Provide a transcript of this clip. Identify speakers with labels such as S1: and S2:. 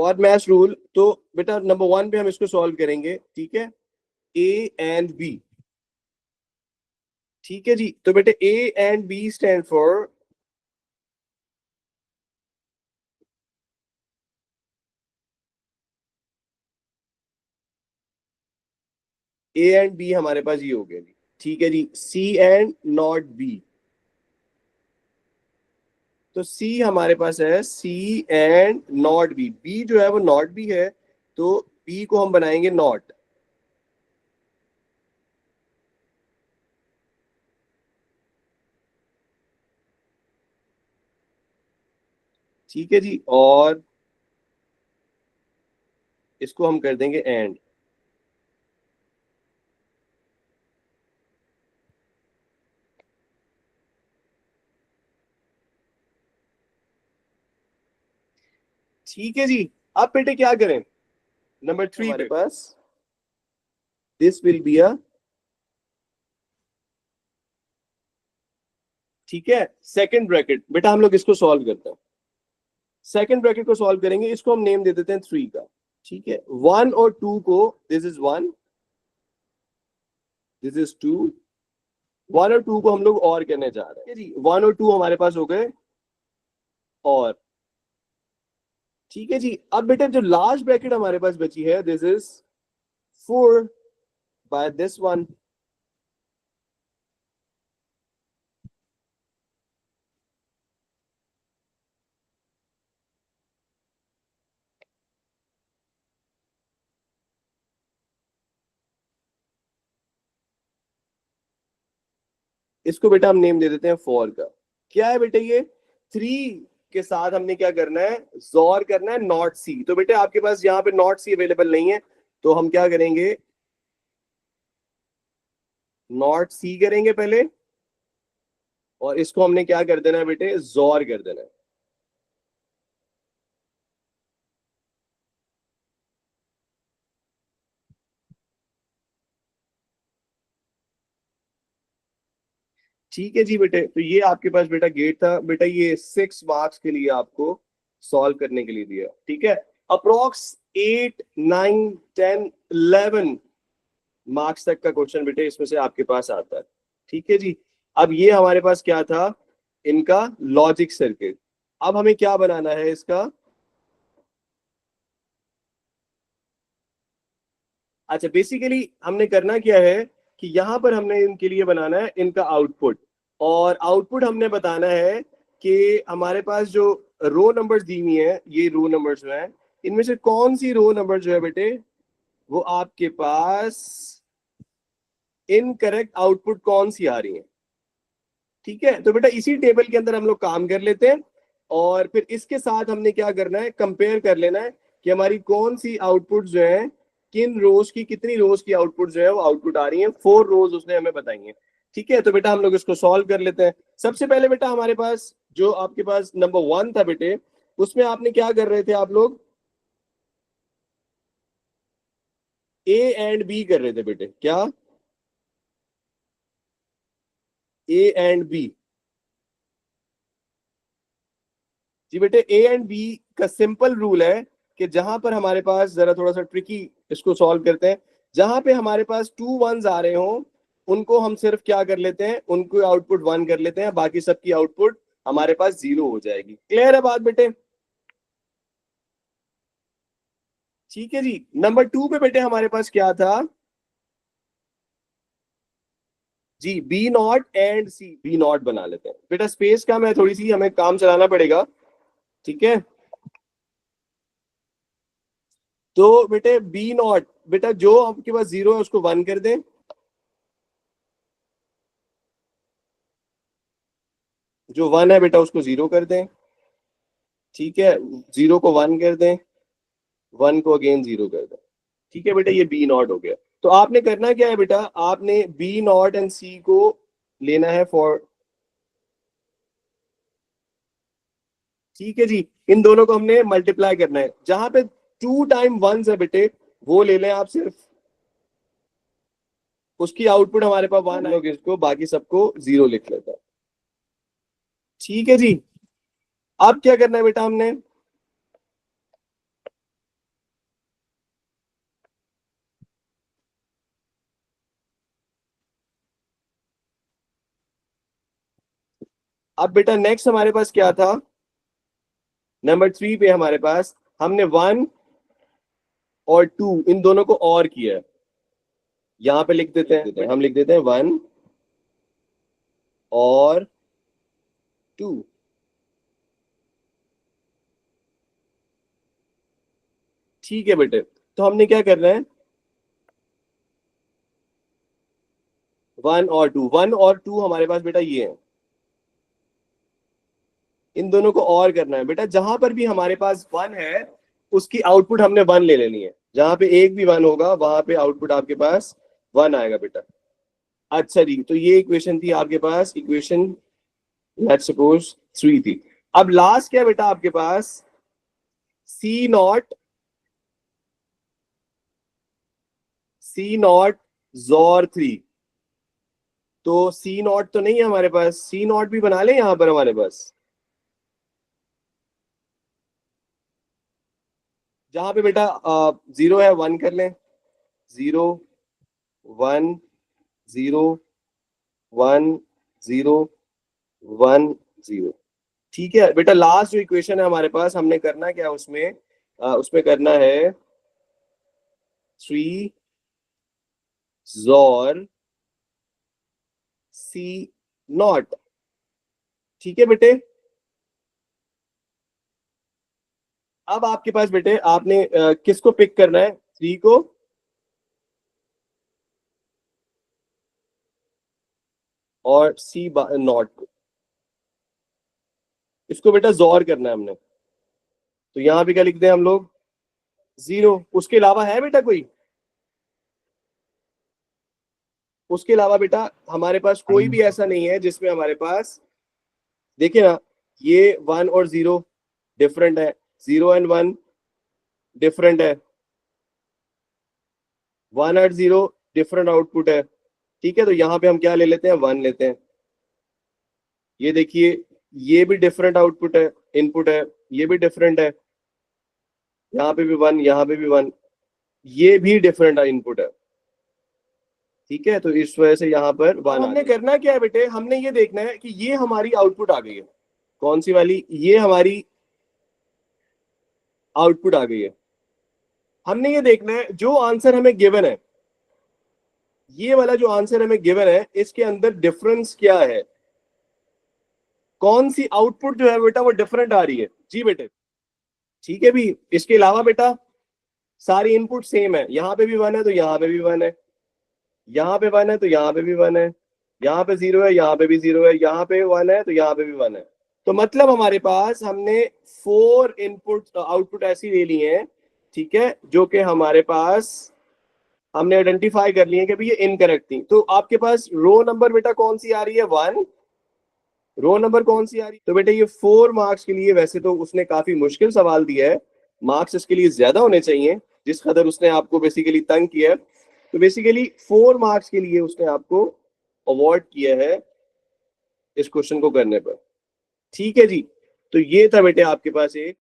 S1: और match rule, तो बेटा नंबर 1 पे हम इसको सॉल्व करेंगे, ठीक है, ए एंड बी। ठीक है जी, तो बेटे A and B stand for A and B, हमारे पास ये हो गया जी। ठीक है जी, सी एंड नॉट बी, तो सी हमारे पास है C and not B, B जो है वो नॉट बी है, तो बी को हम बनाएंगे नॉट। ठीक है जी, और इसको हम कर देंगे एंड। ठीक है जी, अब बेटे क्या करें, नंबर 3 हमारे पास दिस विल बी अ, ठीक है, सेकंड ब्रैकेट। बेटा हम लोग इसको सॉल्व करते हैं, सेकंड ब्रैकेट को सॉल्व करेंगे, इसको हम नेम दे देते हैं 3 का। ठीक है, 1 और 2 को, दिस इज 1, दिस इज 2, 1 और 2 को हम लोग और करने जा रहे हैं जी। 1 और 2 हमारे पास हो गए और, ठीक है जी। अब बेटा जो लास्ट ब्रैकेट हमारे पास बची है, this is 4 by this one. इसको बेटा हम नेम दे देते हैं 4 का। क्या है बेटे ये, 3 के साथ हमने क्या करना है, जोर करना है नॉट सी। तो बेटे आपके पास यहाँ पे नॉट सी अवेलेबल नहीं है, तो हम क्या करेंगे, नॉट सी करेंगे पहले, और इसको हमने क्या कर देना है बेटे, जोर कर देना है। ठीक है जी बेटे, तो ये आपके पास बेटा गेट था। बेटा ये 6 मार्क्स के लिए आपको सॉल्व करने के लिए दिया, ठीक है। अप्रोक्स 8 9 10 11 मार्क्स तक का क्वेश्चन बेटे इसमें से आपके पास आता है। ठीक है जी, अब ये हमारे पास क्या था, इनका लॉजिक सर्किट। अब हमें क्या बनाना है इसका, अच्छा बेसिकली हमने करना क्या है कि यहाँ पर हमने इनके लिए बनाना है इनका आउटपुट, और आउटपुट हमने बताना है कि हमारे पास जो रो नंबर्स दी हुई है, ये रो नंबर्स जो है, इनमें से कौन सी रो नंबर जो है बेटे, वो आपके पास इनकरेक्ट आउटपुट कौन सी आ रही है। ठीक है, तो बेटा इसी टेबल के अंदर हम लोग काम कर लेते हैं, और फिर इसके साथ हमने क्या करना है, कंपेयर कर लेना है कि हमारी कौन सी आउटपुट जो है, किन रोज की, कितनी रोज की आउटपुट जो है वो आउटपुट आ रही है। 4 रोज उसने हमें बताई है। ठीक है, तो बेटा हम लोग इसको सॉल्व कर लेते हैं। सबसे पहले बेटा हमारे पास जो आपके पास नंबर 1 था बेटे, उसमें आपने क्या कर रहे थे आप लोग, ए एंड बी कर रहे थे बेटे, क्या, ए एंड बी। जी बेटे, ए एंड बी का सिंपल रूल है कि जहां पर हमारे पास, जरा थोड़ा सा ट्रिकी इसको सॉल्व करते हैं, जहां पे हमारे पास 2 1s आ रहे हो, उनको हम सिर्फ क्या कर लेते हैं, उनको आउटपुट 1 कर लेते हैं, बाकी सबकी आउटपुट हमारे पास 0 हो जाएगी। क्लियर है बात बेटे। ठीक है जी, नंबर 2 पे बेटे हमारे पास क्या था, जी B not and C, B not बना लेते हैं बेटा। स्पेस का मैं थोड़ी सी हमें काम चलाना पड़ेगा, ठीक है। तो बेटे बी नॉट, बेटा जो आपके पास 0 है उसको 1 कर दें, जो 1 है बेटा उसको 0 कर दें, ठीक है, 0 को 1 कर दें, 1 को अगेन 0 कर दें। ठीक है बेटा, ये बी नॉट हो गया। तो आपने करना क्या है बेटा, आपने बी नॉट एंड सी को लेना है फॉर, ठीक है जी, इन दोनों को हमने मल्टीप्लाई करना है, जहां पे 2 टाइम 1 है बेटे, वो ले लें आप सिर्फ, उसकी आउटपुट हमारे पास 1 लोग इसको, बाकी सबको 0 लिख लेता है। ठीक है जी, अब क्या करना है बेटा, हमने अब बेटा नेक्स्ट हमारे पास क्या था, नंबर 3 पे हमारे पास हमने 1 और 2 इन दोनों को और किया है। यहां पे लिख देते हैं, हम लिख देते हैं 1 और 2। ठीक है बेटे, तो हमने क्या करना है, 1 और 2, 1 और 2 हमारे पास बेटा ये है, इन दोनों को और करना है बेटा। जहां पर भी हमारे पास 1 है उसकी आउटपुट हमने 1 ले लेनी है। जहां पे एक भी 1 होगा वहां पे आउटपुट आपके पास 1 आएगा बेटा। अच्छा जी, तो ये इक्वेशन थी आपके पास, इक्वेशन लेट्स सपोज 3 थी। अब लास्ट क्या बेटा आपके पास, C0 जोर 3। तो C0 तो नहीं है हमारे पास, C0 भी बना ले यहां पर हमारे पास। जहां पे बेटा 0 है 1 कर लें, 0 1 0 1 0 1 0। ठीक है बेटा, लास्ट जो इक्वेशन है हमारे पास, हमने करना क्या उसमें, उसमें करना है 3 जोर C0। ठीक है बेटे, अब आपके पास बेटे आपने किसको पिक करना है, 3 को और C0 को, इसको बेटा जोर करना है हमने। तो यहां पे क्या लिख दें हम लोग, 0। उसके अलावा है बेटा कोई, उसके अलावा बेटा हमारे पास कोई भी ऐसा नहीं है जिसमें हमारे पास, देखिए ना, ये 1 और 0 डिफरेंट है, 0 एंड 1 डिफरेंट है, 1 और 0 डिफरेंट आउटपुट है। ठीक है, तो यहाँ पे हम क्या ले लेते हैं, 1 लेते हैं। ये देखिए, ये भी डिफरेंट आउटपुट है, इनपुट है, ये भी डिफरेंट है, यहाँ पे भी 1, यहाँ पे भी 1, ये भी डिफरेंट इनपुट है। ठीक है, तो इस वजह से यहाँ पर 1 हमने करना क्या है बेटे, हमने ये देखना है कि ये हमारी आउटपुट आ गई है, कौन सी वाली, ये हमारी आउटपुट आ गई है। हमने ये देखना है जो आंसर हमें गिवन है, ये वाला जो आंसर हमें गिवन है, इसके अंदर डिफरेंस क्या है, कौन सी आउटपुट जो है बेटा वो डिफरेंट आ रही है। जी बेटे, ठीक है भी। इसके अलावा बेटा सारी इनपुट सेम है, यहाँ पे भी 1 है तो यहाँ पे भी 1 है, यहाँ पे 1 है तो यहाँ पे भी 1 है, यहाँ पे 0 है, यहाँ पे भी 0 है, यहाँ पे 1 है तो यहाँ पे भी 1 है। तो मतलब हमारे पास हमने 4 इनपुट आउटपुट ऐसी ले ली है, ठीक है, जो कि हमारे पास हमने आइडेंटिफाई कर लिए कि भाई ये इनकरेक्ट थी। तो आपके पास रो नंबर बेटा कौन सी आ रही है, 1। रो नंबर कौन सी आ रही है, तो बेटा ये 4 मार्क्स के लिए, वैसे तो उसने काफी मुश्किल सवाल दिया है, मार्क्स इसके लिए ज्यादा होने चाहिए जिस कदर उसने आपको बेसिकली तंग किया है। तो बेसिकली 4 मार्क्स के लिए उसने आपको अवार्ड किया है इस क्वेश्चन को करने पर। ठीक है जी, तो ये था बेटे आपके पास एक